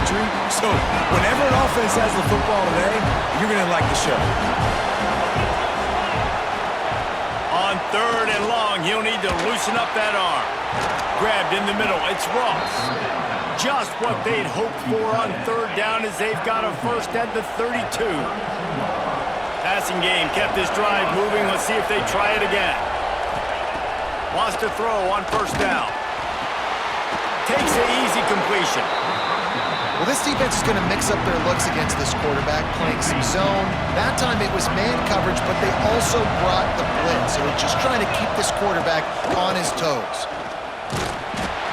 victory. So whenever an offense has the football today, you're going to like the show. On 3rd and long, he'll need to loosen up that arm. Grabbed in the middle. It's Ross. Just what they'd hoped for on 3rd down as they've got a first at the 32. Passing game kept this drive moving. Let's see if they try it again. Wants to throw on 1st down. Takes an easy completion. Well, this defense is going to mix up their looks against this quarterback, playing some zone. That time it was man coverage, but they also brought the blitz. So they're just trying to keep this quarterback on his toes.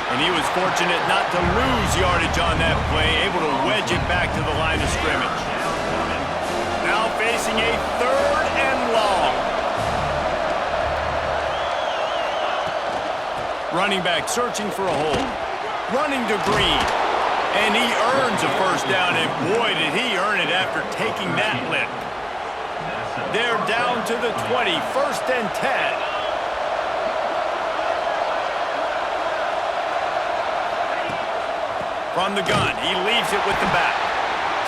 And he was fortunate not to lose yardage on that play, able to wedge it back to the line of scrimmage. Now facing a 3rd and long. Running back searching for a hole. Running to Green. And he earns a first down, and boy, did he earn it after taking that lift. They're down to the 20, 1st and 10. From the gun, he leaves it with the back.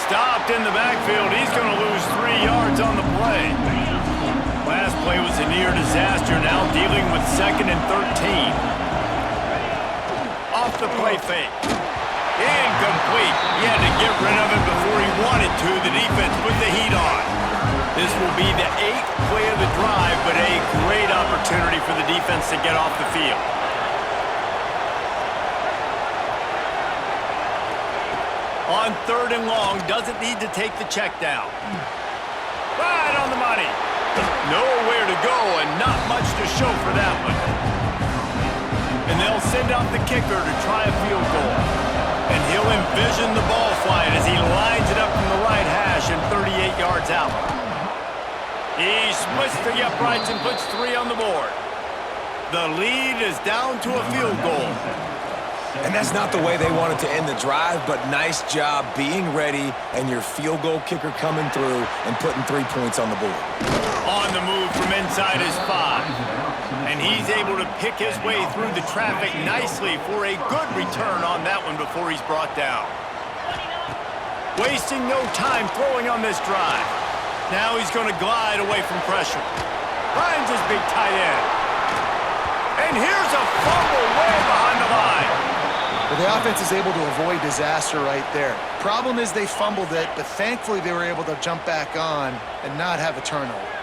Stopped in the backfield. He's going to lose 3 yards on the play. Last play was a near disaster. Now dealing with 2nd and 13. Off the play fake. Incomplete. He had to get rid of it before he wanted to. The defense put the heat on. This will be the 8th play of the drive, but a great opportunity for the defense to get off the field. On 3rd and long, doesn't need to take the check down. Right on the money. Nowhere to go and not much to show for that one. And they'll send out the kicker to try a field goal. And he'll envision the ball flying as he lines it up from the right hash and 38 yards out. He splits the uprights and puts 3 on the board. The lead is down to a field goal. And that's not the way they wanted to end the drive, but nice job being ready and your field goal kicker coming through and putting 3 points on the board. On the move from inside his 5. And he's able to pick his way through the traffic nicely for a good return on that one before he's brought down. Wasting no time throwing on this drive. Now he's going to glide away from pressure. Finds his big tight end. And here's a fumble way behind the line. Well, the offense is able to avoid disaster right there. Problem is they fumbled it, but thankfully they were able to jump back on and not have a turnover.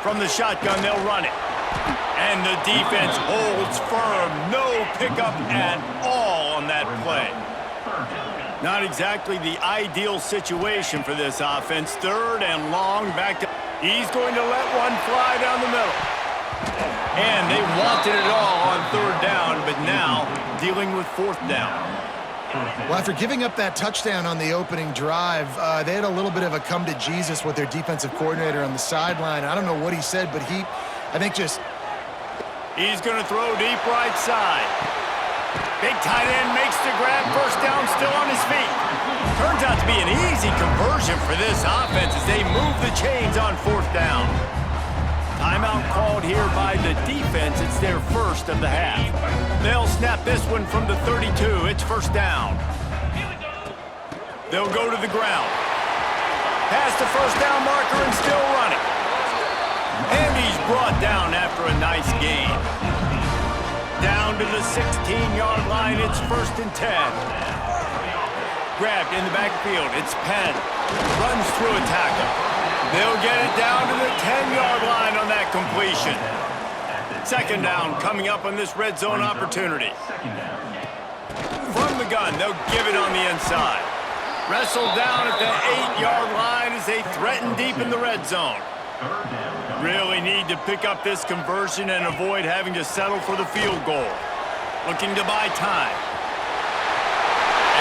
From the shotgun, they'll run it. And the defense holds firm. No pickup at all on that play. Not exactly the ideal situation for this offense. 3rd and long, back to... He's going to let one fly down the middle. And they wanted it all on 3rd down, but now dealing with 4th down. Well, after giving up that touchdown on the opening drive, they had a little bit of a come to Jesus with their defensive coordinator on the sideline. I don't know what he said, but I think just... He's going to throw deep right side. Big tight end makes the grab, 1st down, still on his feet. Turns out to be an easy conversion for this offense as they move the chains on 4th down. Timeout called here by the defense. It's their first of the half. They'll snap this one from the 32. It's 1st down. They'll go to the ground. Past the 1st down marker and still running. And he's brought down after a nice gain. Down to the 16-yard line. It's 1st and 10. Grabbed in the backfield. It's Penn. Runs through a tackle. They'll get it down to the 10-yard line on that completion. 2nd down coming up on this red zone opportunity. From the gun, they'll give it on the inside. Wrestled down at the 8-yard line as they threaten deep in the red zone. Really need to pick up this conversion and avoid having to settle for the field goal. Looking to buy time.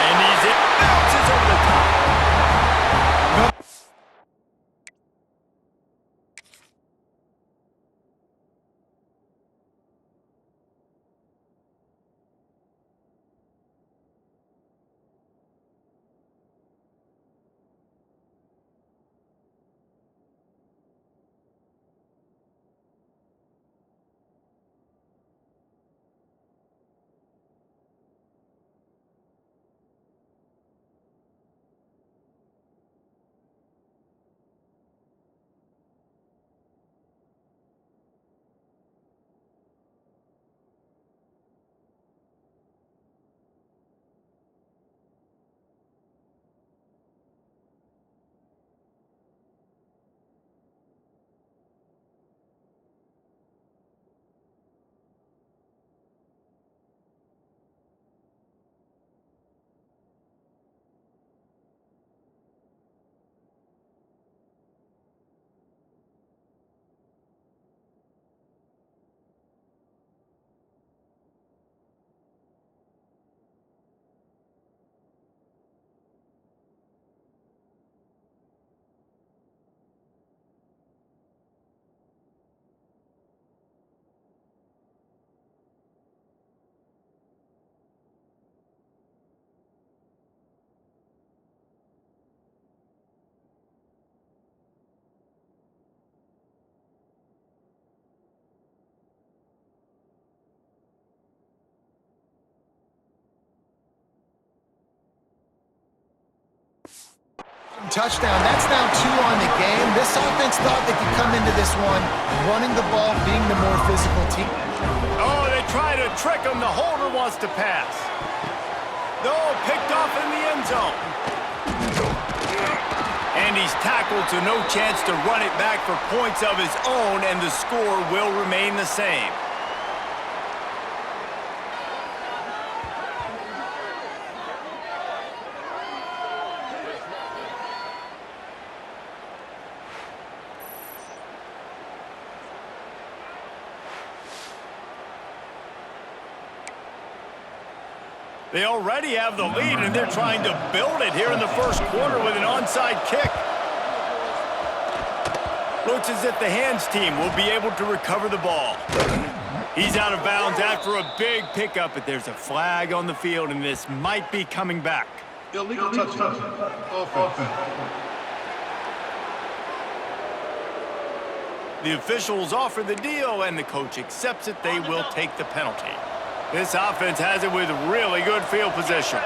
And he's in. Bounces over the top. touchdown. That's now 2 on the game. This offense thought they could come into this one running the ball, being the more physical team. Oh, they try to trick him. The holder wants to pass. No, picked off in the end zone. And he's tackled, so no chance to run it back for points of his own, and the score will remain the same. They already have the lead, and they're trying to build it here in the first quarter with an onside kick. Looks as if the hands team will be able to recover the ball. He's out of bounds after a big pickup, but there's a flag on the field, and this might be coming back. Illegal touchdown. Offense. The officials offer the deal, and the coach accepts it. They will take the penalty. This offense has it with really good field position.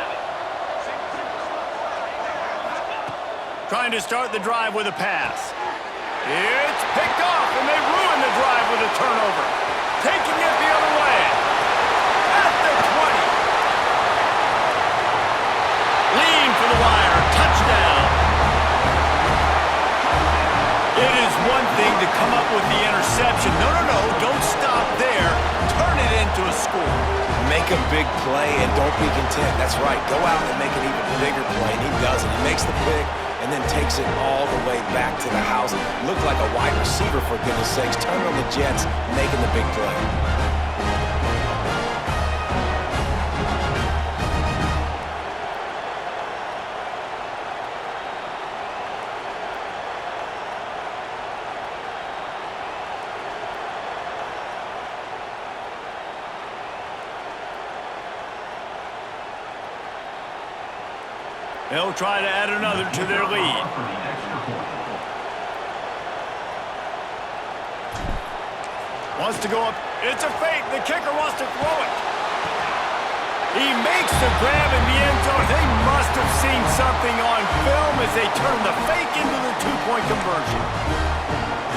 Trying to start the drive with a pass. It's picked off, and they ruin the drive with a turnover. Taking it the other way. At the 20. Lean for the wire. Touchdown. It is one thing to come up with the interception. No, don't stop there. Turn it into a score. Make a big play and don't be content. That's right. Go out and make an even bigger play, and he does it. He makes the pick and then takes it all the way back to the house. Looked like a wide receiver, for goodness sakes. Turning on the Jets, making the big play. They'll try to add another to their lead. Wants to go up. It's a fake. The kicker wants to throw it. He makes the grab in the end zone. They must have seen something on film as they turn the fake into the two-point conversion.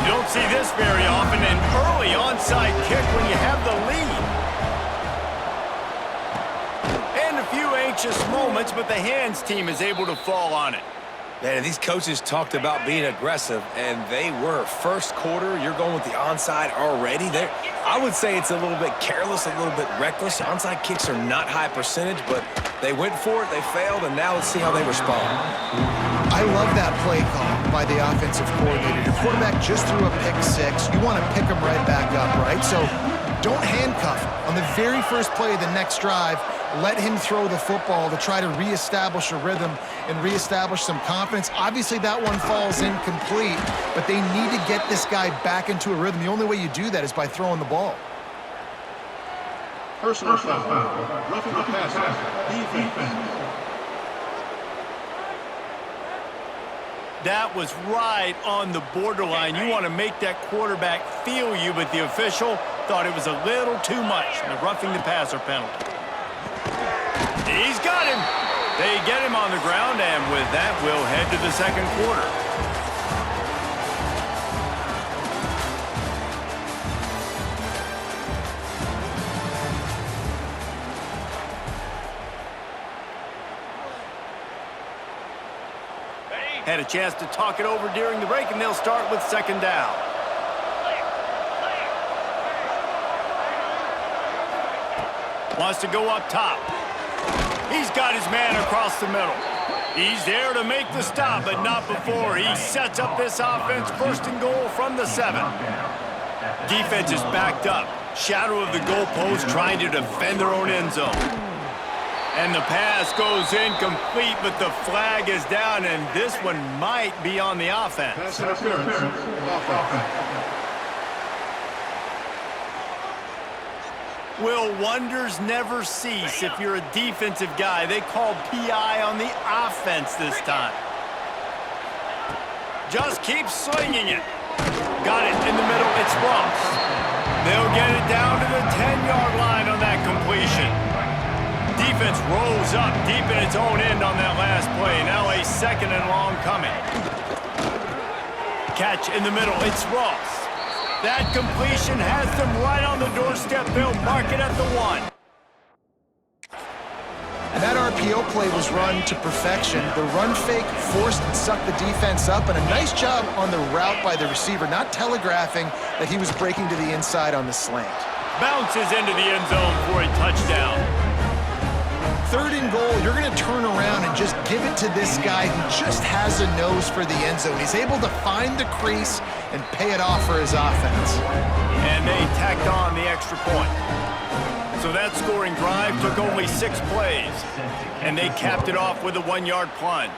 You don't see this very often, an early onside kick when you have the lead. Few anxious moments, but the hands team is able to fall on it. Man, these coaches talked about being aggressive, and they were. First quarter, you're going with the onside already. I would say it's a little bit careless, a little bit reckless. Onside kicks are not high percentage, but they went for it, they failed, and now let's see how they respond. I love that play call by the offensive coordinator. Your quarterback just threw a pick six. You want to pick him right back up, right? So don't handcuff him. On the very first play of the next drive, let him throw the football to try to reestablish a rhythm and reestablish some confidence. Obviously, that one falls incomplete, but they need to get this guy back into a rhythm. The only way you do that is by throwing the ball. Personal foul. Roughing the passer. Defense. That was right on the borderline. You want to make that quarterback feel you, but the official thought it was a little too much. The roughing the passer penalty. He's got him. They get him on the ground, and with that, we'll head to the second quarter. Had a chance to talk it over during the break, and they'll start with second down. Wants to go up top. He's got his man across the middle. He's there to make the stop, but not before. He sets up this offense first and goal from the 7. Defense is backed up. Shadow of the goalpost trying to defend their own end zone. And the pass goes incomplete, but the flag is down, and this one might be on the offense. Pass interference. Offense. Will wonders never cease if you're a defensive guy? They called PI on the offense this time. Just keep slinging it. Got it in the middle. It's Ross. They'll get it down to the 10-yard line on that completion. defense rolls up deep in its own end on that last play. Now a 2nd and long coming. Catch in the middle. It's Ross. That completion has them right on the doorstep. They'll mark it at the 1. And that RPO play was run to perfection. The run fake forced and sucked the defense up, and a nice job on the route by the receiver, not telegraphing that he was breaking to the inside on the slant. Bounces into the end zone for a touchdown. 3rd and goal, you're going to turn around and just give it to this guy who just has a nose for the end zone. He's able to find the crease and pay it off for his offense. And they tacked on the extra point. So that scoring drive took only 6 plays, and they capped it off with a 1-yard plunge.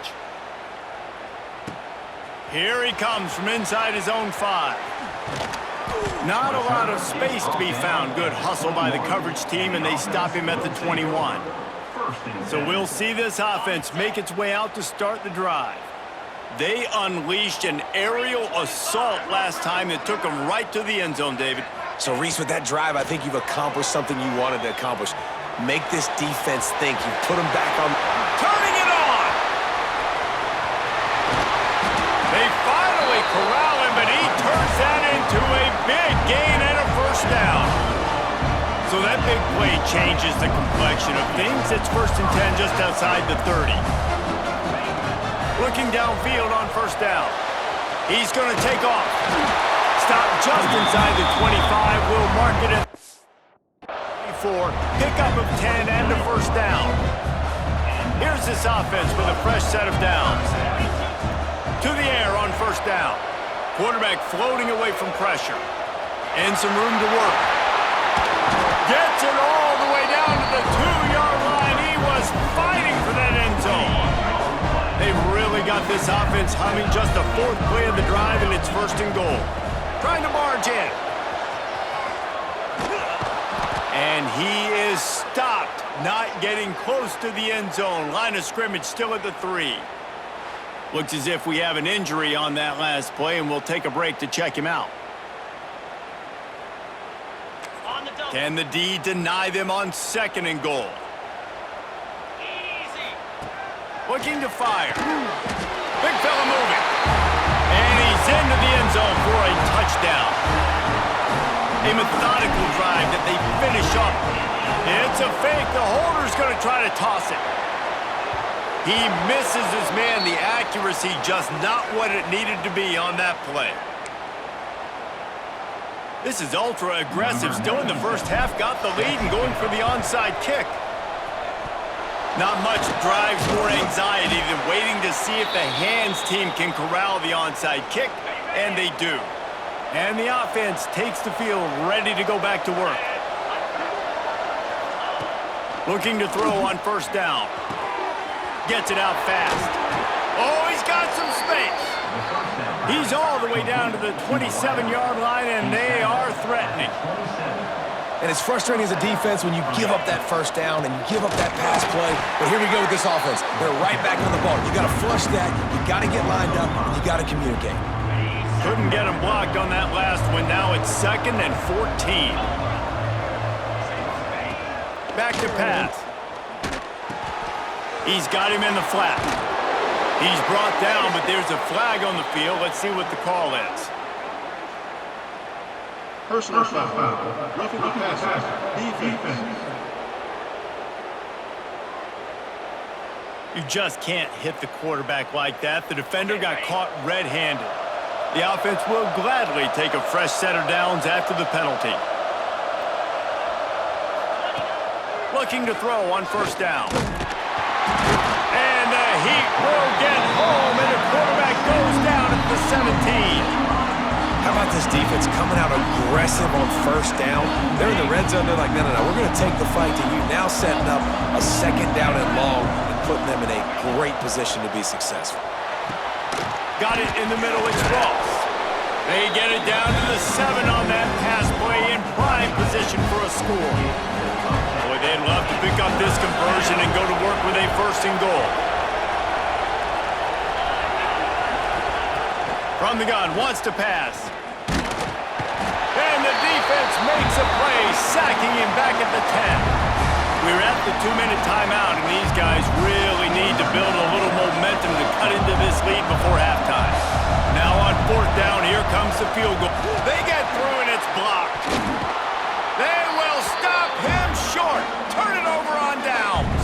Here he comes from inside his own 5. Not a lot of space to be found. Good hustle by the coverage team, and they stop him at the 21. So we'll see this offense make its way out to start the drive. They unleashed an aerial assault last time that took them right to the end zone, David. So, Reese, with that drive, I think you've accomplished something you wanted to accomplish. Make this defense think. You put them back on. Turning it on! They finally corral him, but he turns that into a big gain and a 1st down. So that big play changes the complexion of things. It's 1st and 10 just outside the 30. Looking downfield on 1st down. He's going to take off. Stop just inside the 25. We'll mark it at 24. Pickup of 10 and a 1st down. Here's this offense with a fresh set of downs. To the air on 1st down. Quarterback floating away from pressure. And some room to work. Gets it all the way down to the 2-yard line. He was fighting for that end zone. They've really got this offense humming. Just the 4th play of the drive, and it's 1st and goal. Trying to barge in. And he is stopped, not getting close to the end zone. Line of scrimmage still at the 3. Looks as if we have an injury on that last play, and we'll take a break to check him out. Can the D deny them on 2nd and goal? Looking to fire. Big fella moving. And he's into the end zone for a touchdown. A methodical drive that they finish up. It's a fake. The holder's going to try to toss it. He misses his man. The accuracy just not what it needed to be on that play. This is ultra aggressive. Still in the 1st half. Got the lead and going for the onside kick. Not much drives more anxiety than waiting to see if the hands team can corral the onside kick, and they do. And the offense takes the field ready to go back to work. Looking to throw on 1st down. Gets it out fast. Oh, he's got some space. He's all the way down to the 27-yard line, and they are threatening. And it's frustrating as a defense when you give up that 1st down and you give up that pass play. But here we go with this offense. They're right back on the ball. You got to flush that. You got to get lined up, and you got to communicate. Couldn't get him blocked on that last one. Now it's 2nd and 14. Back to pass. He's got him in the flat. He's brought down, but there's a flag on the field. Let's see what the call is. Personal foul. Roughing the passer. Defense. You just can't hit the quarterback like that. The defender got caught red-handed. The offense will gladly take a fresh set of downs after the penalty. Looking to throw on 1st down. And the Heat will get home, and the quarterback goes down at the 17. How about this defense coming out aggressive on 1st down? They're in the red zone. They're like, no, we're going to take the fight to you. Now setting up a 2nd down and long and putting them in a great position to be successful. Got it in the middle. It's Ross. They get it down to the 7 on that pass play in prime position for a score. Boy, they'd love to pick up this conversion and go to work with a 1st and goal. From the gun, wants to pass. And the defense makes a play, sacking him back at the 10. We're at the 2-minute timeout, and these guys really need to build a little momentum to cut into this lead before halftime. Now on 4th down, here comes the field goal. They get through, and it's blocked. They will stop him short. Turn it over on downs.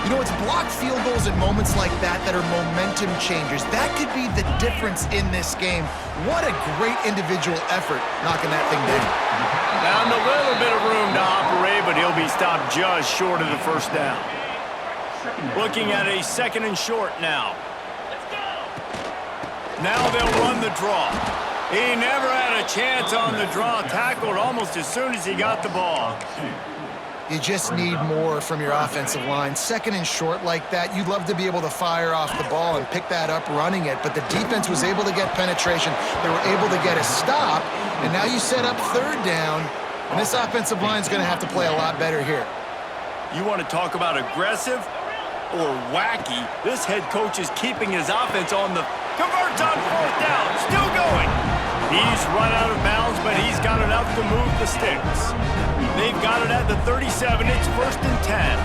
You know, it's blocked field goals in moments like that that are momentum changers. That could be the difference in this game. What a great individual effort knocking that thing down. Found a little bit of room to operate, but he'll be stopped just short of the 1st down. Looking at a 2nd and short now. Now they'll run the draw. He never had a chance on the draw. Tackled almost as soon as he got the ball. You just need more from your offensive line. 2nd and short like that, you'd love to be able to fire off the ball and pick that up running it, but the defense was able to get penetration. They were able to get a stop, and now you set up 3rd down, and this offensive line is going to have to play a lot better here. You want to talk about aggressive or wacky? This head coach is keeping his offense on the... Converts on 4th down, still going. He's run out of bounds, but he's got enough to move the sticks. They've got it at the 37. It's 1st and 10.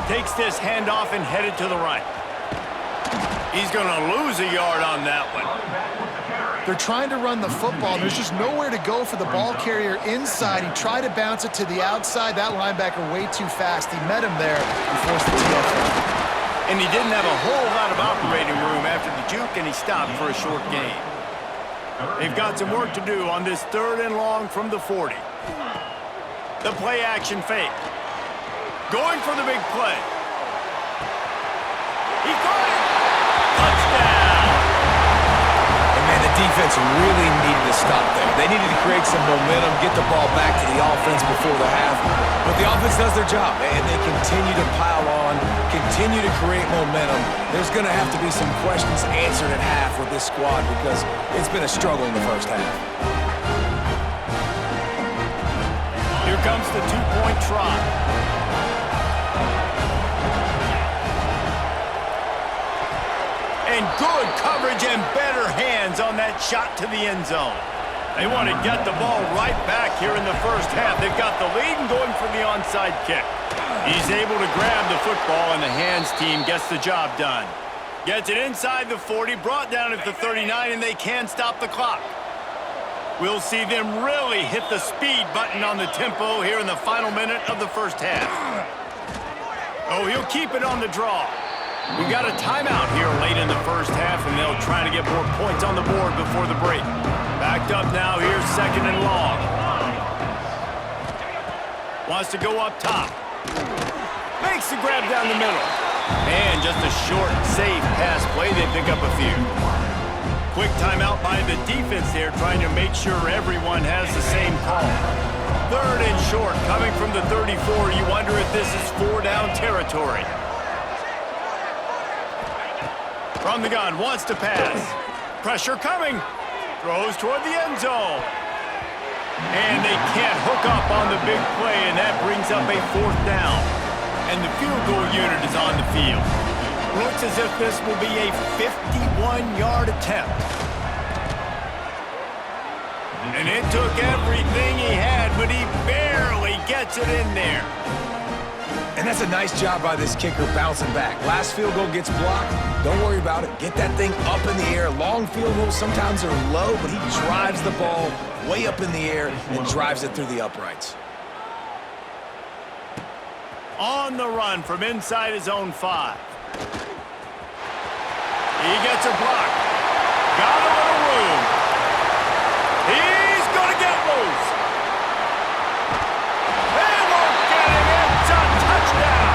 Takes this handoff and headed to the right. He's going to lose a yard on that one. They're trying to run the football. There's just nowhere to go for the ball carrier inside. He tried to bounce it to the outside. That linebacker way too fast. He met him there and forced the TFL. And he didn't have a whole lot of operating room after the juke, and he stopped for a short gain. They've got some work to do on this 3rd and long from the 40. The play-action fake. Going for the big play. He caught it! Touchdown! And man, the defense really needed to stop there. They needed to create some momentum, get the ball back to the offense before the half. But the offense does their job, and they continue to pile on, continue to create momentum. There's going to have to be some questions answered at half with this squad because it's been a struggle in the 1st half. Here comes the 2-point try. And good coverage and better hands on that shot to the end zone. They want to get the ball right back here in the 1st half. They've got the lead and going for the onside kick. He's able to grab the football, and the hands team gets the job done. Gets it inside the 40, brought down at the 39, and they can stop the clock. We'll see them really hit the speed button on the tempo here in the final minute of the 1st half. Oh, he'll keep it on the draw. We got a timeout here late in the 1st half, and they'll try to get more points on the board before the break. Backed up now, here's 2nd and long. Wants to go up top. Makes the grab down the middle. And just a short, safe pass play. They pick up a few. Quick timeout by the defense there, trying to make sure everyone has the same call. 3rd and short, coming from the 34. You wonder if this is 4-down territory. From the gun, wants to pass. Pressure coming. Throws toward the end zone. And they can't hook up on the big play, and that brings up a 4th down. And the field goal unit is on the field. Looks as if this will be a 51-yard attempt. And it took everything he had, but he barely gets it in there. And that's a nice job by this kicker bouncing back. Last field goal gets blocked. Don't worry about it. Get that thing up in the air. Long field goals sometimes are low, but he drives the ball way up in the air and drives it through the uprights. On the run from inside his own 5. He gets a block. Got a little room. He's going to get loose. They won't get him. It's a touchdown.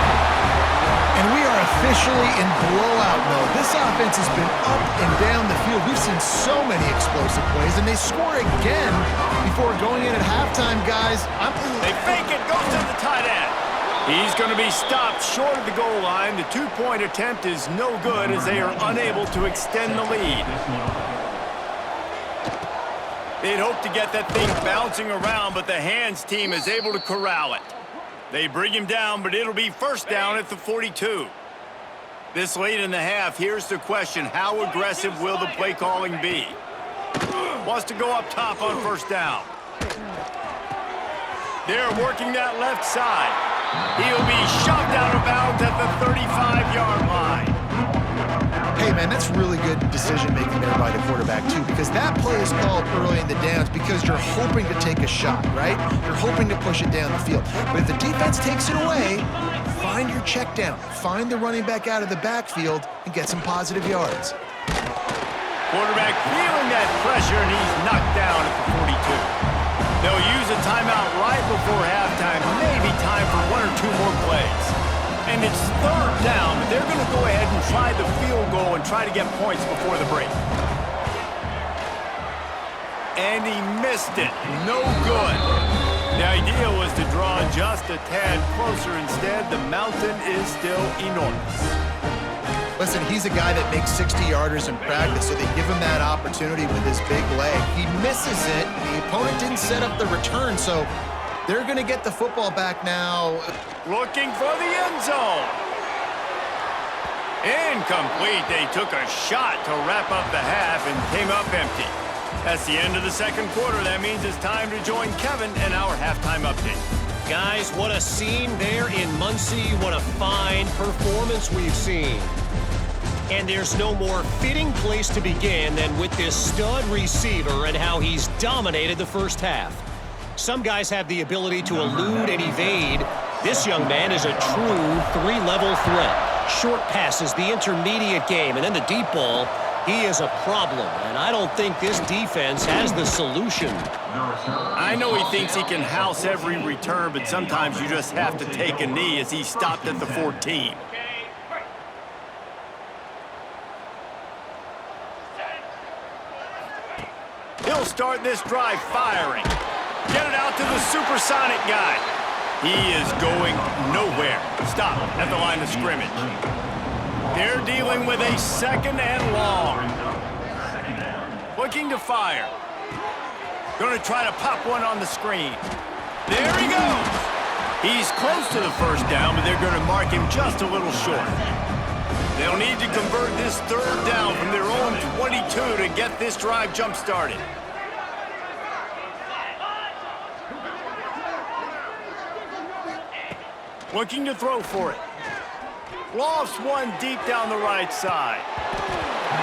And we are officially in blowout mode. This offense has been up and down the field. We've seen so many explosive plays, and they score again before going in at halftime, guys. They fake it, goes to the tight end. He's going to be stopped short of the goal line. The 2-point attempt is no good as they are unable to extend the lead. They'd hope to get that thing bouncing around, but the hands team is able to corral it. They bring him down, but it'll be 1st down at the 42. This late in the half, here's the question. How aggressive will the play calling be? Wants to go up top on 1st down. They're working that left side. He'll be shoved out of bounds at the 35-yard line. Hey, man, that's really good decision-making there by the quarterback, too, because that play is called early in the downs because you're hoping to take a shot, right? You're hoping to push it down the field. But if the defense takes it away, find your check down. Find the running back out of the backfield and get some positive yards. Quarterback feeling that pressure, and he's knocked down at the 42. They'll use a timeout right before halftime, maybe time for one or two more plays. And it's third down, but they're going to go ahead and try the field goal and try to get points before the break. And he missed it. No good. The idea was to draw just a tad closer. Instead, the mountain is still enormous. Listen, he's a guy that makes 60-yarders in practice, so they give him that opportunity with his big leg. He misses it. The opponent didn't set up the return, so they're going to get the football back now. Looking for the end zone. Incomplete. They took a shot to wrap up the half and came up empty. That's the end of the second quarter. That means it's time to join Kevin in our halftime update. Guys, what a scene there in Muncie. What a fine performance we've seen. And there's no more fitting place to begin than with this stud receiver and how he's dominated the first half. Some guys have the ability to elude and evade. This young man is a true three-level threat. Short passes, the intermediate game, and then the deep ball. He is a problem, and I don't think this defense has the solution. I know he thinks he can house every return, but sometimes you just have to take a knee as he stopped at the 14. He'll start this drive firing. Get it out to the supersonic guy. He is going nowhere. Stop at the line of scrimmage. They're dealing with a second and long. Looking to fire. Going to try to pop one on the screen. There he goes. He's close to the first down, but they're going to mark him just a little short. They'll need to convert this third down from their own 22 to get this drive jump-started. Looking to throw for it. Lofts one deep down the right side.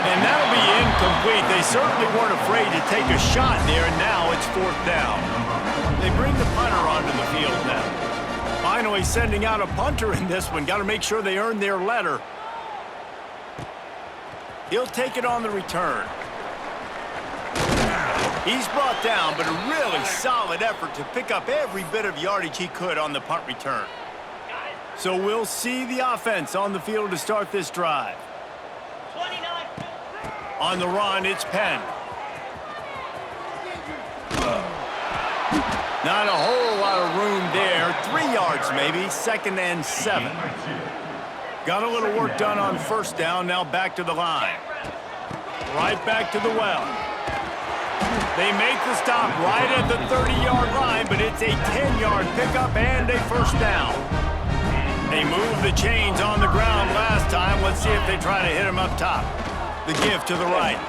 And that'll be incomplete. They certainly weren't afraid to take a shot there, and now it's fourth down. They bring the punter onto the field now. Finally sending out a punter in this one. Got to make sure they earn their letter. He'll take it on the return. He's brought down, but a really solid effort to pick up every bit of yardage he could on the punt return. So we'll see the offense on the field to start this drive. 29. On the run, it's Penn. Not a whole lot of room there. 3 yards maybe, second and 7. Got a little work done on first down, now back to the line. Right back to the well. They make the stop right at the 30-yard line, but it's a 10-yard pickup and a first down. They moved the chains on the ground last time. Let's see if they try to hit him up top. The give to the right.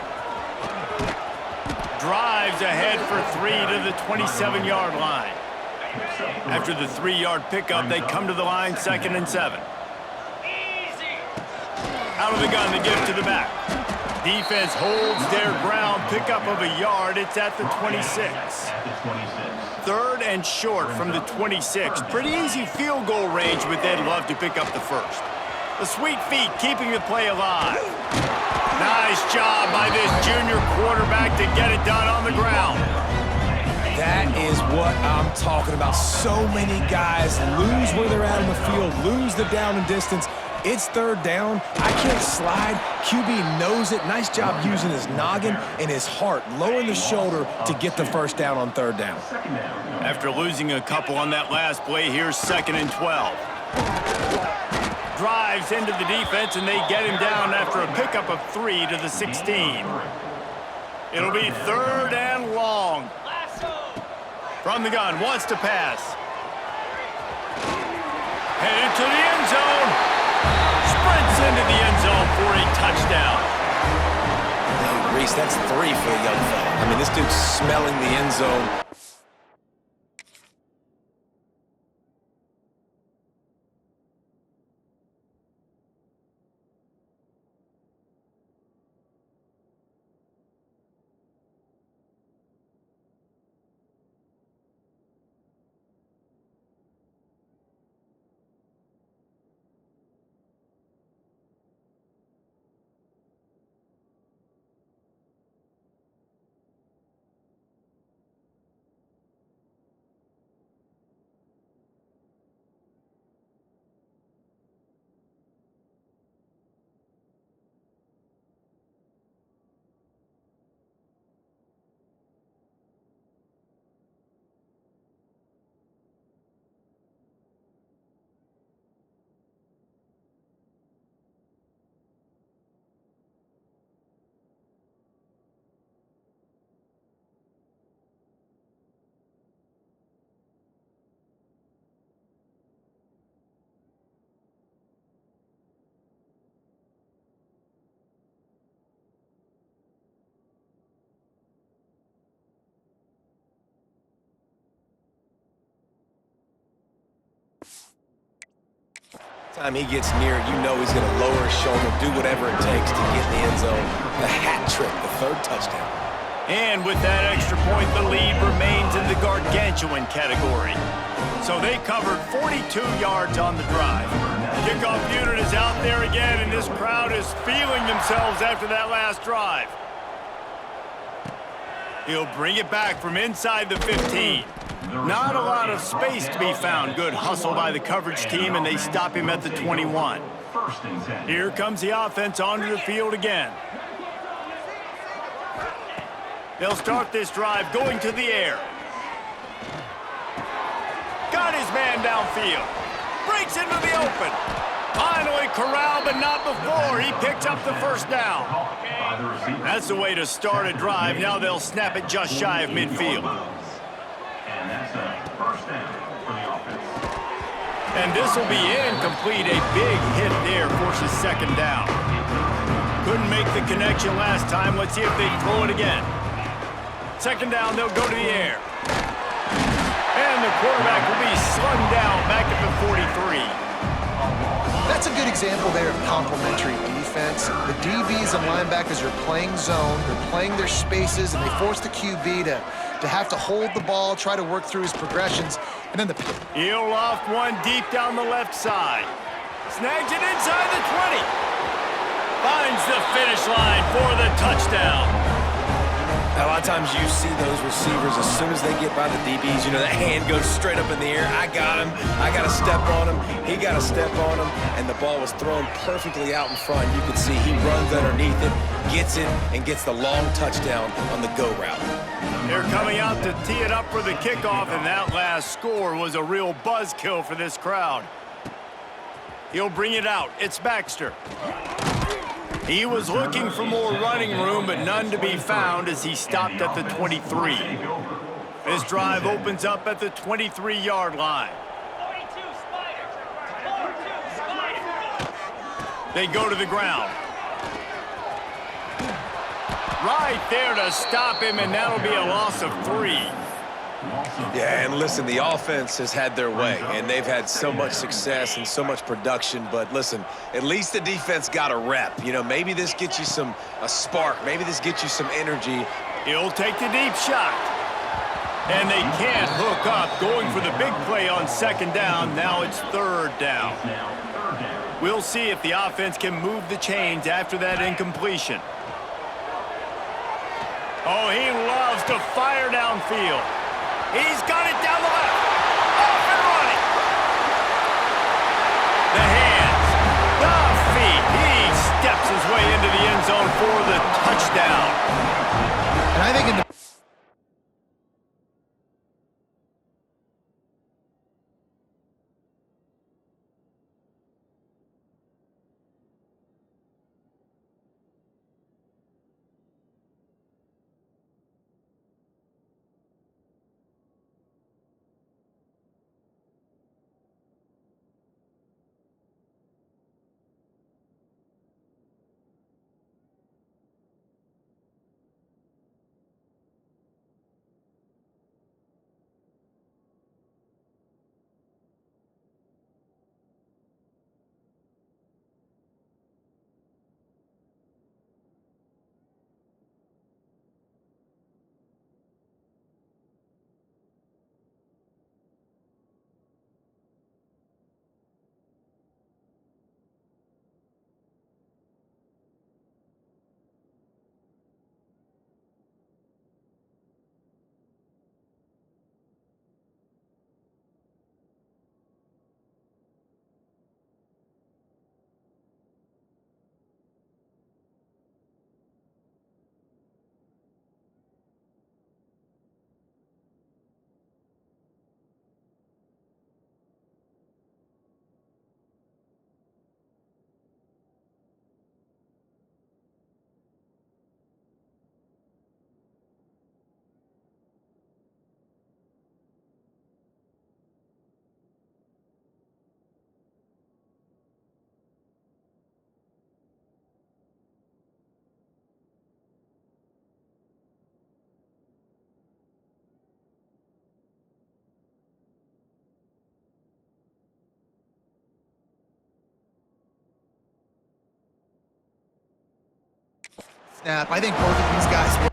Drives ahead for 3 to the 27-yard line. After the 3-yard pickup, they come to the line, second and 7. Out of the gun, the give to the back. Defense holds their ground, pickup of a yard. It's at the 26. Third and short from the 26. Pretty easy field goal range, but they'd love to pick up the first. The sweet feet keeping the play alive. Nice job by this junior quarterback to get it done on the ground. That is what I'm talking about. So many guys lose where they're at in the field, lose the down and distance. It's third down. I can't slide. QB knows it. Nice job using his noggin and his heart, lowering the shoulder to get the first down on third down. After losing a couple on that last play, here's second and 12. Drives into the defense, and they get him down after a pickup of 3 to the 16. It'll be third and long. From the gun, wants to pass. Headed to the end zone. Sprints into the end zone for a touchdown. Reese, that's 3 for a young fella. I mean, this dude's smelling the end zone. Time he gets near it, you know he's going to lower his shoulder, do whatever it takes to get in the end zone. The hat trick, the third touchdown. And with that extra point, the lead remains in the gargantuan category. So they covered 42 yards on the drive. Kickoff unit is out there again, and this crowd is feeling themselves after that last drive. He'll bring it back from inside the 15. Not a lot of space to be found. Good hustle by the coverage team, and they stop him at the 21. Here comes the offense onto the field again. They'll start this drive going to the air. Got his man downfield. Breaks into the open. Finally corralled, but not before. He picks up the first down. That's the way to start a drive. Now they'll snap it just shy of midfield. And that's a first down for the offense. And this will be incomplete. A big hit there forces second down. Couldn't make the connection last time. Let's see if they throw it again. Second down, they'll go to the air. And the quarterback will be slung down back at the 43. That's a good example there of complementary defense. The DBs and linebackers are playing zone, they're playing their spaces, and they force the QB to have to hold the ball, try to work through his progressions, and then He'll loft one deep down the left side. Snags it inside the 20. Finds the finish line for the touchdown. A lot of times you see those receivers, as soon as they get by the DBs, you know, that hand goes straight up in the air. I got him. I got to step on him. He got to step on him. And the ball was thrown perfectly out in front. You can see he runs underneath it, gets it, and gets the long touchdown on the go route. They're coming out to tee it up for the kickoff, and that last score was a real buzzkill for this crowd. He'll bring it out. It's Baxter. He was looking for more running room, but none to be found as he stopped at the 23. This drive opens up at the 23-yard line. They go to the ground. Right there to stop him, and that'll be a loss of 3. Yeah, and listen, the offense has had their way, and they've had so much success and so much production. But listen, at least the defense got a rep. You know, maybe this gets you a spark. Maybe this gets you some energy. He'll take the deep shot. And they can't hook up. Going for the big play on second down. Now it's third down. We'll see if the offense can move the chains after that incompletion. Oh, he loves to fire downfield. He's got it down the left. Off and running. The hands, the feet. He steps his way into the end zone for the touchdown. and I think in the snap. I think both of these guys will.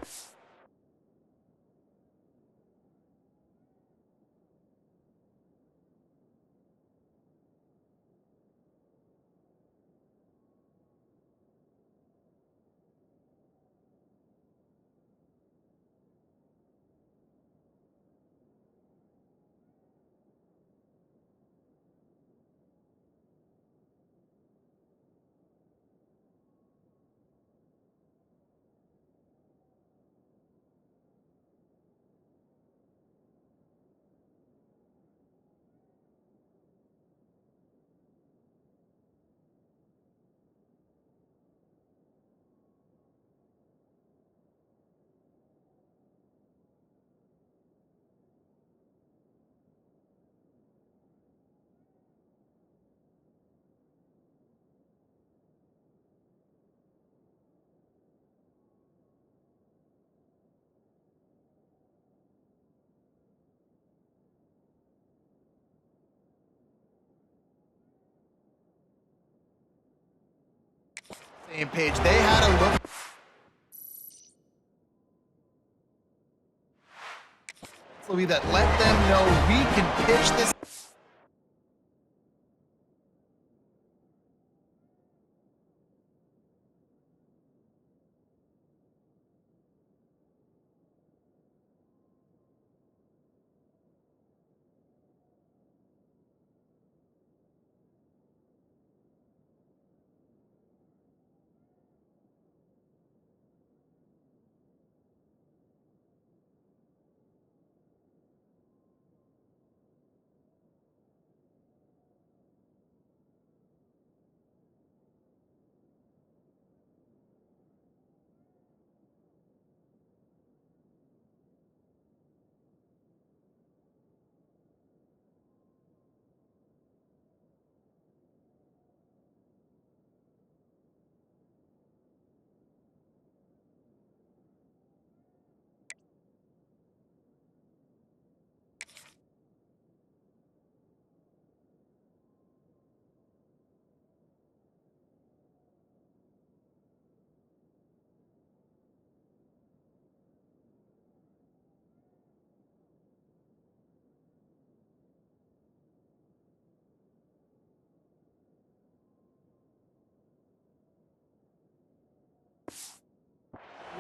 Same page. They had a look. That let them know we can pitch this.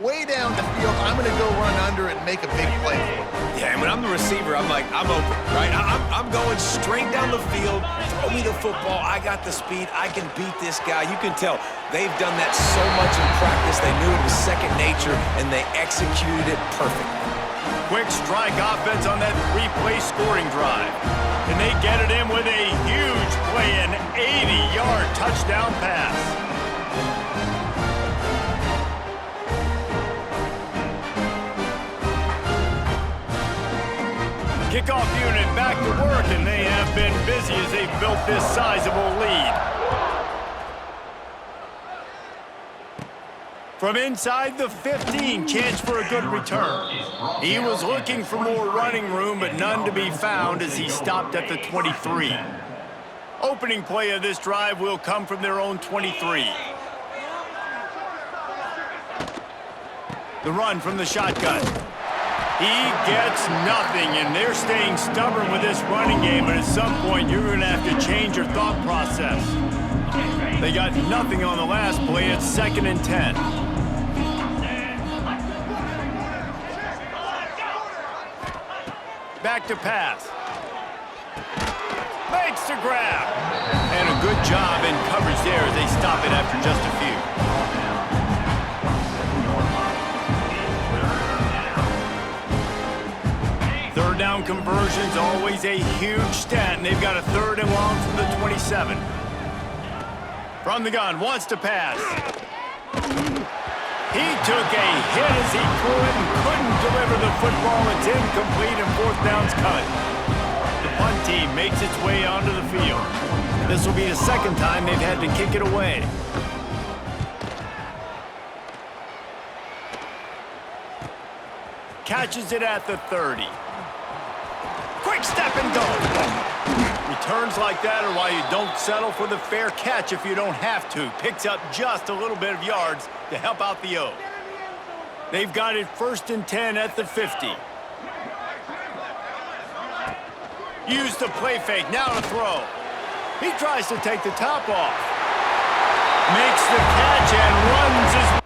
Way down the field, I'm going to go run under it and make a big play for him. Yeah, and when I'm the receiver, I'm like, I'm open, right? I'm going straight down the field. Throw me the football. I got the speed. I can beat this guy. You can tell they've done that so much in practice. They knew it was second nature, and they executed it perfectly. Quick strike offense on that three-play scoring drive. And they get it in with a huge play, an 80-yard touchdown pass. Kickoff unit back to work, and they have been busy as they've built this sizable lead. From inside the 15, chance for a good return. He was looking for more running room, but none to be found as he stopped at the 23. Opening play of this drive will come from their own 23. The run from the shotgun. He gets nothing, and they're staying stubborn with this running game, but at some point you're going to have to change your thought process. They got nothing on the last play. It's 2nd and 10. Back to pass. Makes the grab. And a good job in coverage there as they stop it after just a few. Third down conversion's always a huge stat, and they've got a 3rd and long from the 27. From the gun, wants to pass. He took a hit as he threw it and couldn't deliver the football. It's incomplete and 4th down's cut. The punt team makes its way onto the field. This will be the 2nd time they've had to kick it away. Catches it at the 30. Quick step and go. Returns like that are why you don't settle for the fair catch if you don't have to. Picks up just a little bit of yards to help out the O. They've got it 1st and 10 at the 50. Use the play fake, now to throw. He tries to take the top off. Makes the catch and runs his...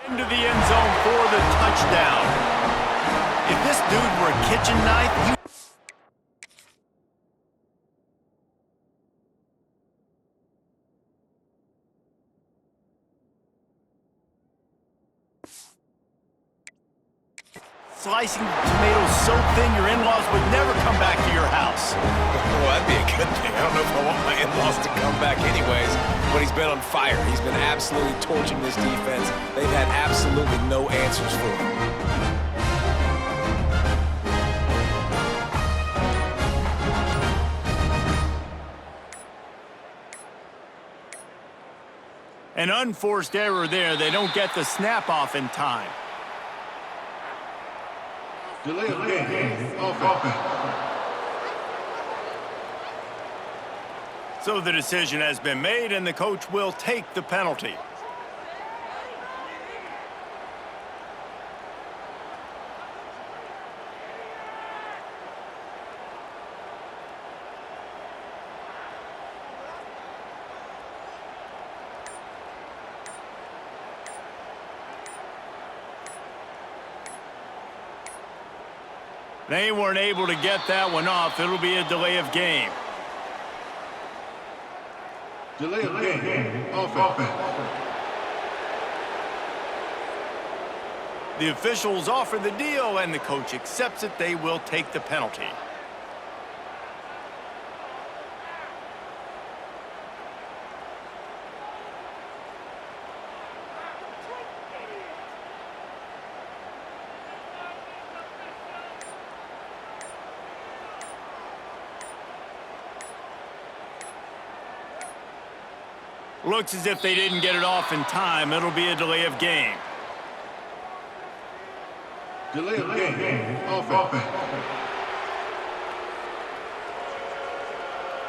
into the end zone for the touchdown. If this dude were a kitchen knife, he... Slicing tomatoes so thin your in-laws would never come back to your house. Well, that'd be a good thing. I don't know if I want my in-laws to come back anyways, but he's been on fire. He's been absolutely torching this defense. They've had absolutely no answers for him. An unforced error there. They don't get the snap off in time. Delay of game. Offense. So the decision has been made, and the coach will take the penalty. They weren't able to get that one off. It'll be a delay of game. Delay of game. Offense. The officials offer the deal, and the coach accepts it. They will take the penalty. Looks as if they didn't get it off in time. It'll be a delay of game. Delay of game. Offense.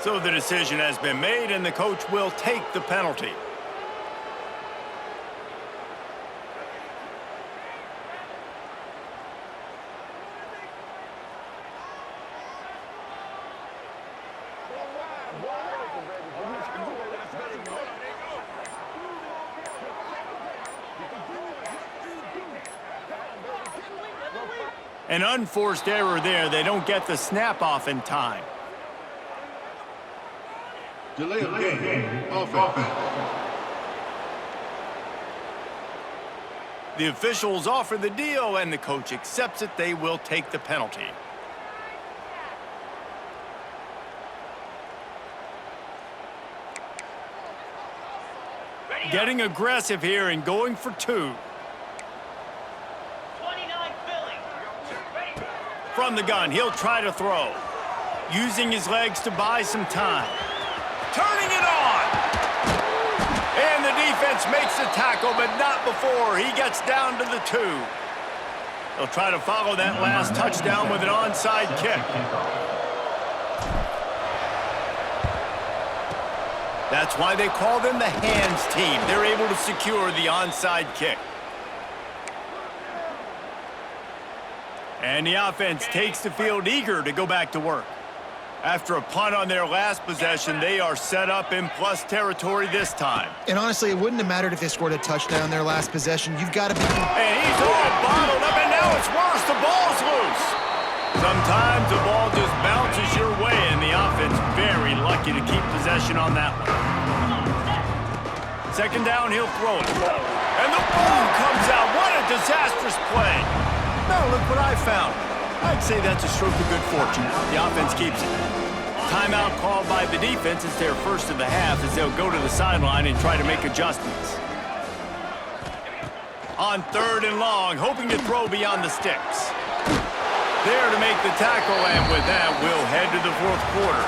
So the decision has been made, and the coach will take the penalty. An unforced error there. They don't get the snap off in time. Delay of game. Offense. The officials offer the deal, and the coach accepts it. They will take the penalty. getting aggressive here and going for 2. From the gun, he'll try to throw. Using his legs to buy some time. Turning it on! And the defense makes the tackle, but not before he gets down to the 2. They'll try to follow that last touchdown with an onside kick. That's why they call them the hands team. They're able to secure the onside kick. And the offense takes the field eager to go back to work. After a punt on their last possession, they are set up in plus territory this time. And honestly, it wouldn't have mattered if they scored a touchdown their last possession. You've got to be... And he's all bottled up, and now it's worse. The ball's loose. Sometimes the ball just bounces your way, and the offense very lucky to keep possession on that one. Second down, he'll throw it. And the ball comes out. What a disastrous play. Now look what I found. I'd say that's a stroke of good fortune. The offense keeps it. Timeout called by the defense. It's their first of the half as they'll go to the sideline and try to make adjustments. On 3rd and long, hoping to throw beyond the sticks. There to make the tackle, and with that, we'll head to the 4th quarter.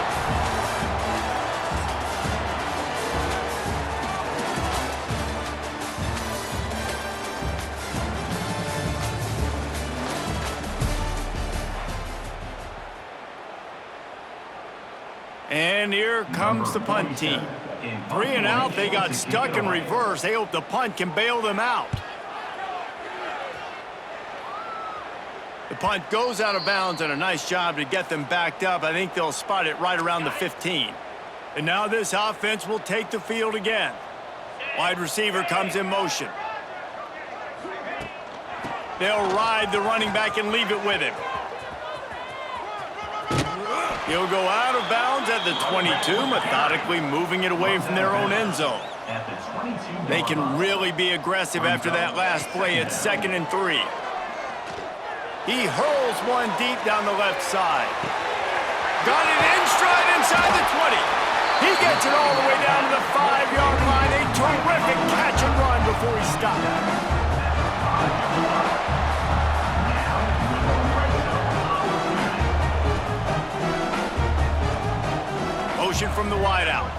And here comes the punt team. 3 and out, they got stuck in reverse. They hope the punt can bail them out. The punt goes out of bounds, and a nice job to get them backed up. I think they'll spot it right around the 15. And now this offense will take the field again. Wide receiver comes in motion. They'll ride the running back and leave it with him. He'll go out of bounds at the 22, methodically moving it away from their own end zone. They can really be aggressive after that last play at 2nd and 3. He hurls one deep down the left side. Got it in stride inside the 20. He gets it all the way down to the 5-yard line. A terrific catch and run before he stopped. Motion from the wideout.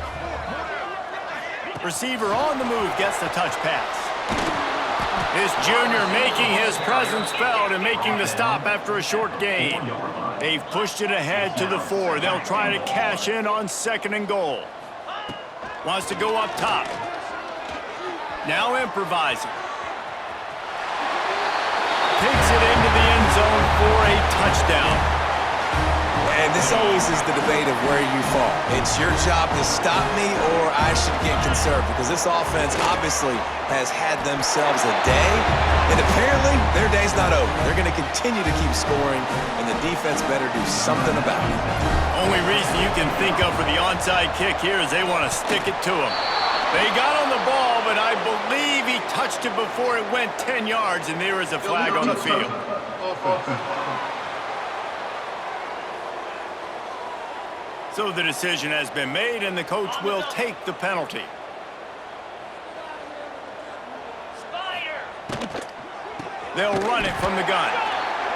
Receiver on the move gets the touch pass. This junior making his presence felt and making the stop after a short gain. They've pushed it ahead to the 4. They'll try to cash in on 2nd and goal. Wants to go up top. Now improvising. Takes it into the end zone for a touchdown. And this always is the debate of where you fall. It's your job to stop me, or I should get conserved, because this offense obviously has had themselves a day, and apparently their day's not over. They're going to continue to keep scoring, and the defense better do something about it. Only reason you can think of for the onside kick here is they want to stick it to him. They got on the ball, but I believe he touched it before it went 10 yards, and there is a flag on the field. So the decision has been made, and the coach will take the penalty. They'll run it from the gun.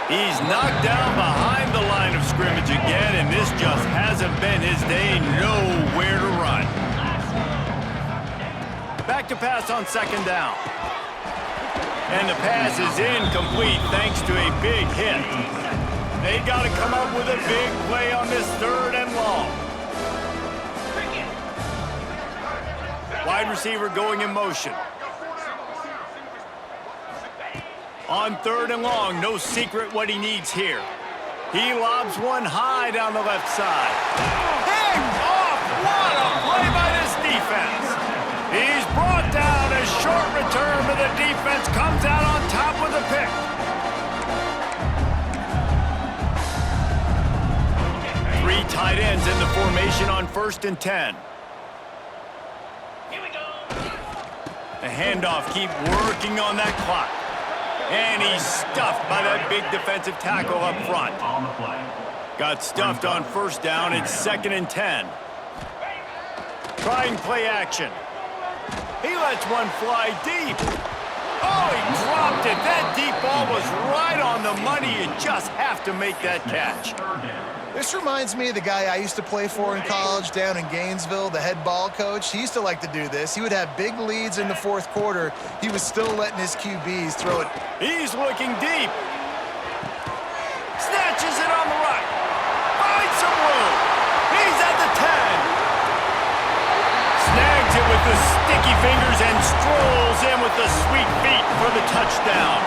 He's knocked down behind the line of scrimmage again, and this just hasn't been his day. Nowhere to run. Back to pass on 2nd down. And the pass is incomplete thanks to a big hit. They got to come up with a big play on this 3rd and long. Wide receiver going in motion. On 3rd and long, no secret what he needs here. He lobs one high down the left side. Picked off! What a play by this defense! He's brought down. A short return, but the defense comes out on top with a pick. Three tight ends in the formation on 1st and 10. The handoff, keep working on that clock. And he's stuffed by that big defensive tackle up front. Got stuffed on 1st down. It's 2nd and 10. Trying play action. He lets one fly deep. Oh, he dropped it. That deep ball was right on the money. You just have to make that catch. This reminds me of the guy I used to play for in college down in Gainesville, the head ball coach. He used to like to do this. He would have big leads in the fourth quarter. He was still letting his QBs throw it. He's looking deep. Snatches it on the right. Finds some room. He's at the 10. Snags it with the sticky fingers and strolls in with the sweet feet for the touchdown.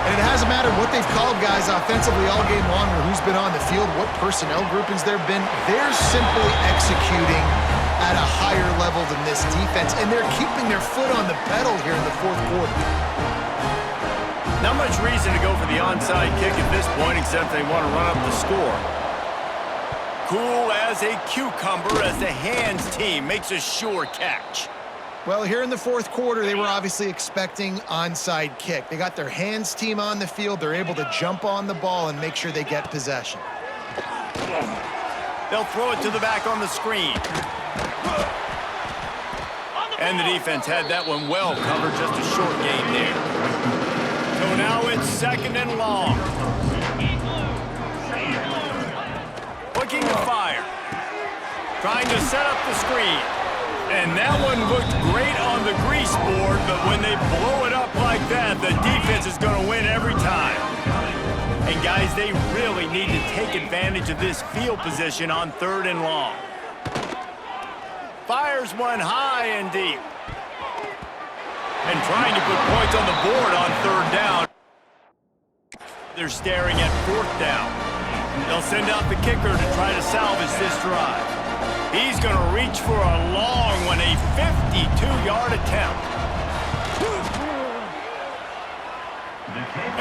And it hasn't mattered what they've called guys offensively all game long or who's been on the field, what personnel groupings there have been. They're simply executing at a higher level than this defense, and they're keeping their foot on the pedal here in the fourth quarter. Not much reason to go for the onside kick at this point, except they want to run up the score. Cool as a cucumber as the hands team makes a sure catch. Well, here in the fourth quarter, they were obviously expecting onside kick. They got their hands team on the field. They're able to jump on the ball and make sure they get possession. They'll throw it to the back on the screen. And the defense had that one well covered, just a short gain there. So now it's second and long. Looking to fire. Trying to set up the screen. And that one looked great on the grease board, but when they blow it up like that, the defense is going to win every time. And guys, they really need to take advantage of this field position on third and long. Fires one high and deep. And trying to put points on the board on third down. They're staring at fourth down. They'll send out the kicker to try to salvage this drive. He's going to reach for a long one, a 52-yard attempt.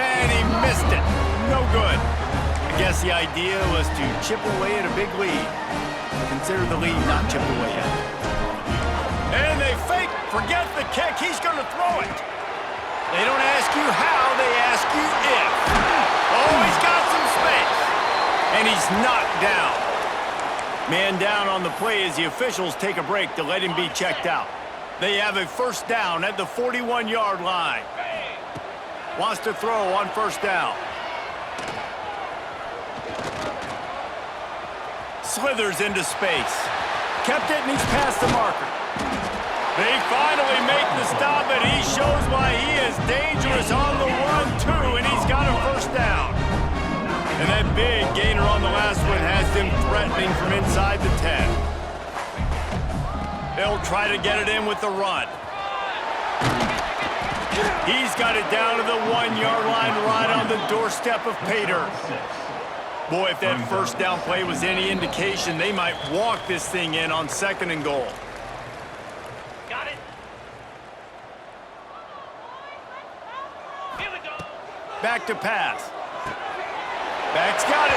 And he missed it. No good. I guess the idea was to chip away at a big lead. Consider the lead not chipped away yet. And they fake. Forget the kick. He's going to throw it. They don't ask you how, they ask you if. Oh, he's got some space. And he's knocked down. Man down on the play as the officials take a break to let him be checked out. They have a first down at the 41-yard line. Wants to throw on first down. Slithers into space. Kept it and he's past the marker. They finally make the stop, and he shows why he is dangerous on the run, too, and he's got a first down. And that big gainer on the last one has them threatening from inside the 10. They'll try to get it in with the run. He's got it down to the 1-yard line right on the doorstep of Pater. Boy, if that first down play was any indication, they might walk this thing in on second and goal. Got it. Here we go. Back to pass. Back's got it.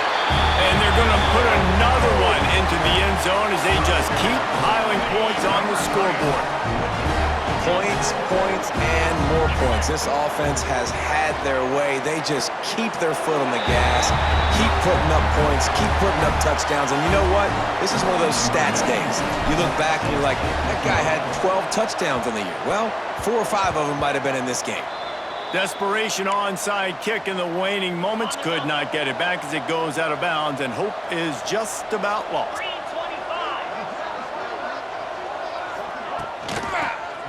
And they're going to put another one into the end zone as they just keep piling points on the scoreboard. Points, points, and more points. This offense has had their way. They just keep their foot on the gas, keep putting up points, keep putting up touchdowns. And you know what? This is one of those stats days. You look back and you're like, that guy had 12 touchdowns in the year. Well, 4 or 5 of them might have been in this game. Desperation onside kick in the waning moments. Could not get it back as it goes out of bounds, and hope is just about lost.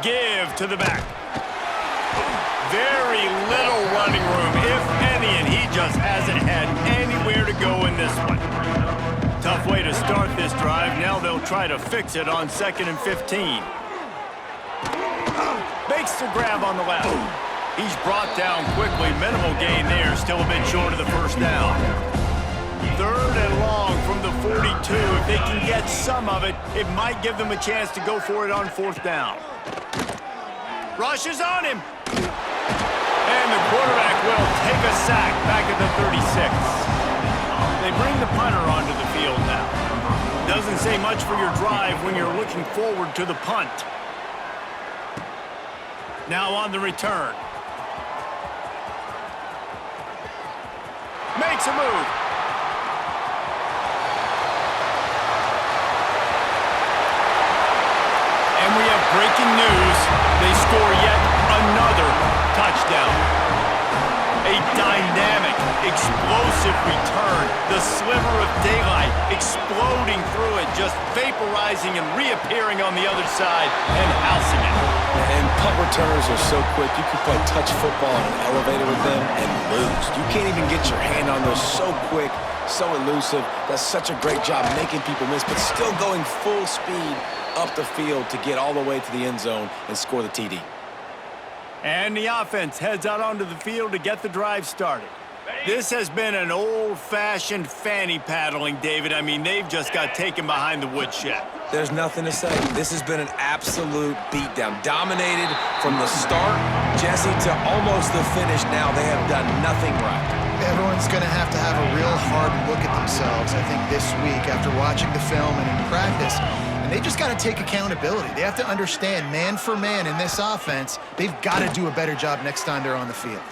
Give to the back. Very little running room, if any, and he just hasn't had anywhere to go in this one. Tough way to start this drive. Now they'll try to fix it on 2nd and 15. Makes the grab on the left. He's brought down quickly. Minimal gain there. Still a bit short of the first down. 3rd and long from the 42. If they can get some of it, it might give them a chance to go for it on 4th down. Rushes on him. And the quarterback will take a sack back at the 36. They bring the punter onto the field now. Doesn't say much for your drive when you're looking forward to the punt. Now on the return. Makes a move. And we have breaking news dynamic, explosive return. The sliver of daylight exploding through it, just vaporizing and reappearing on the other side and housing it. And punt returners are so quick. You can play touch football in an elevator with them and lose. You can't even get your hand on those. So quick, so elusive. Does such a great job making people miss, but still going full speed up the field to get all the way to the end zone and score the TD. And the offense heads out onto the field to get the drive started. This has been an old-fashioned fanny paddling, David. I mean, they've just got taken behind the woodshed. There's nothing to say. This has been an absolute beatdown. Dominated from the start, Jesse, to almost the finish now. They have done nothing right. Everyone's going to have a real hard look at themselves, I think, this week after watching the film and in practice. And they just got to take accountability. They have to understand, man for man in this offense, they've got to do a better job next time they're on the field.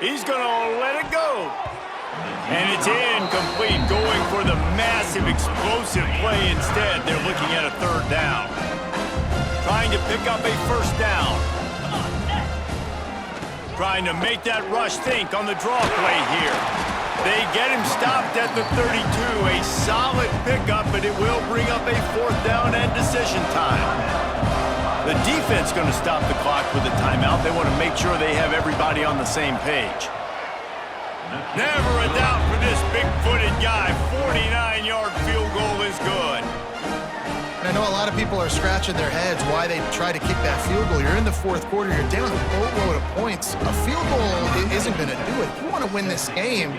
He's going to let it go. And it's incomplete, going for the massive, explosive play instead. They're looking at a third down. Trying to pick up a first down. Trying to make that rush think on the draw play here. They get him stopped at the 32. A solid pickup, but it will bring up a fourth down and decision time. The defense going to stop the clock with a timeout. They want to make sure they have everybody on the same page. Never a doubt for this big-footed guy. 49-yard field goal is good. And I know a lot of people are scratching their heads why they try to kick that field goal. You're in the fourth quarter. You're down a boatload of points. A field goal isn't going to do it. If you want to win this game,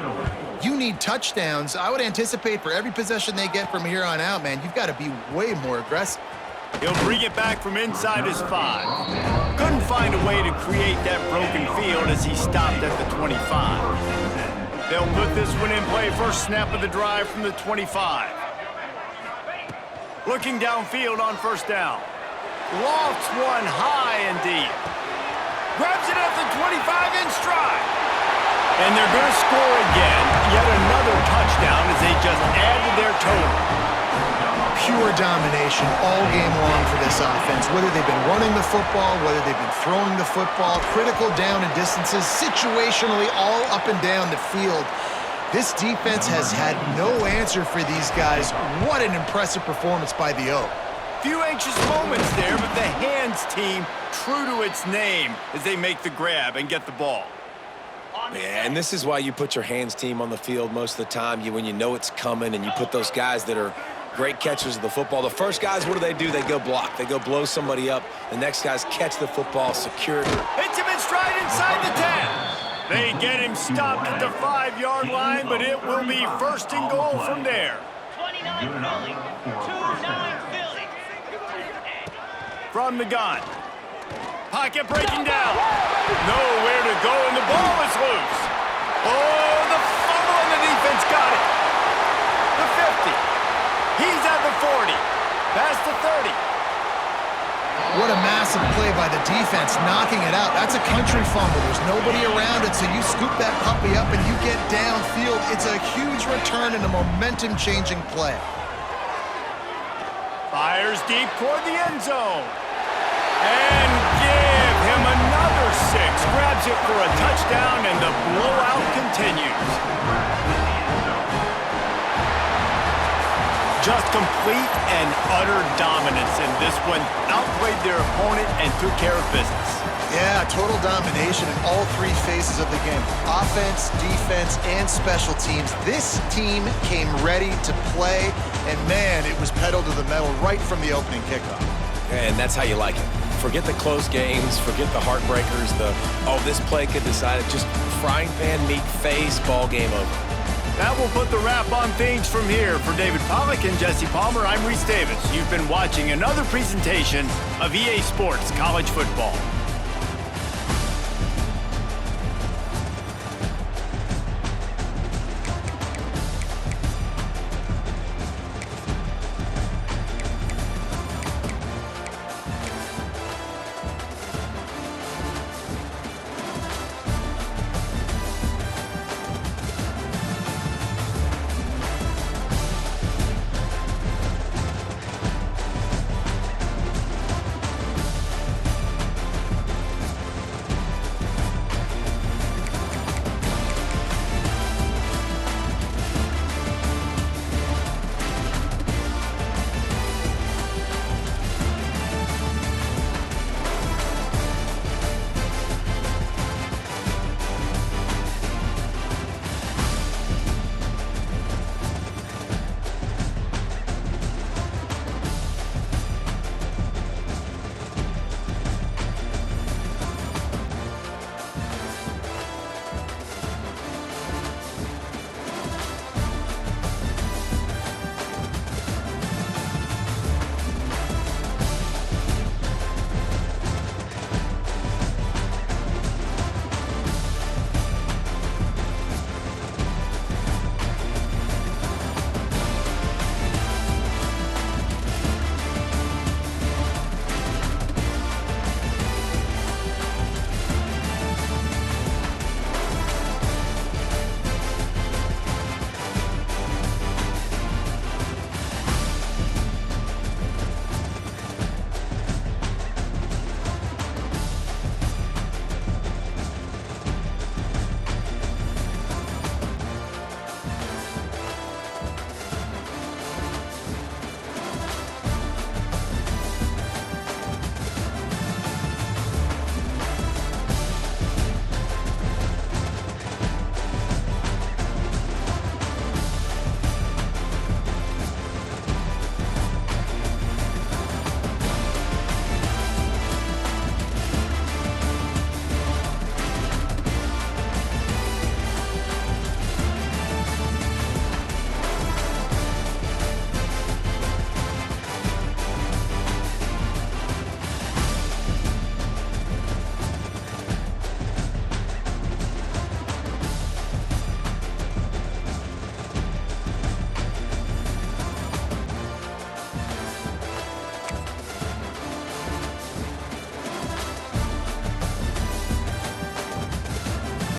you need touchdowns. I would anticipate for every possession they get from here on out, man, you've got to be way more aggressive. He'll bring it back from inside his 5. Couldn't find a way to create that broken field as he stopped at the 25. They'll put this one in play. First snap of the drive from the 25. Looking downfield on first down. Lofts one high and deep. Grabs it at the 25 in stride. And they're going to score again. Yet another touchdown as they just added their total. Pure domination all game long for this offense. Whether they've been running the football, whether they've been throwing the football, critical down and distances, situationally all up and down the field. This defense has had no answer for these guys. What an impressive performance by the O. Few anxious moments there, but the hands team true to its name as they make the grab and get the ball. Yeah, and this is why you put your hands team on the field most of the time. When you know it's coming and you put those guys that are great catchers of the football. The first guys, what do? They go block. They go blow somebody up. The next guys catch the football, secure it. Hits him in stride inside the 10. They get him stopped at the 5-yard line, but it will be first and goal from there. 29 Philly, 29 Philly. From the gun. Pocket breaking down. Nowhere to go, and the ball is loose. Oh, the fumble, and the defense got it. The 50. He's at the 40. Past the 30. What a massive play by the defense, knocking it out. That's a country fumble. There's nobody around it, so you scoop that puppy up and you get downfield. It's a huge return and a momentum-changing play. Fires deep toward the end zone. And give him another 6. Grabs it for a touchdown, and the blowout continues. Just complete and utter dominance in this one. Outplayed their opponent and took care of business. Yeah, total domination in all 3 phases of the game. Offense, defense, and special teams. This team came ready to play, and man, it was pedal to the metal right from the opening kickoff. And that's how you like it. Forget the close games, forget the heartbreakers, this play could decide it. Just frying pan meat face, ball game over. That will put the wrap on things from here. For David Pollack and Jesse Palmer, I'm Reese Davis. You've been watching another presentation of EA Sports College Football.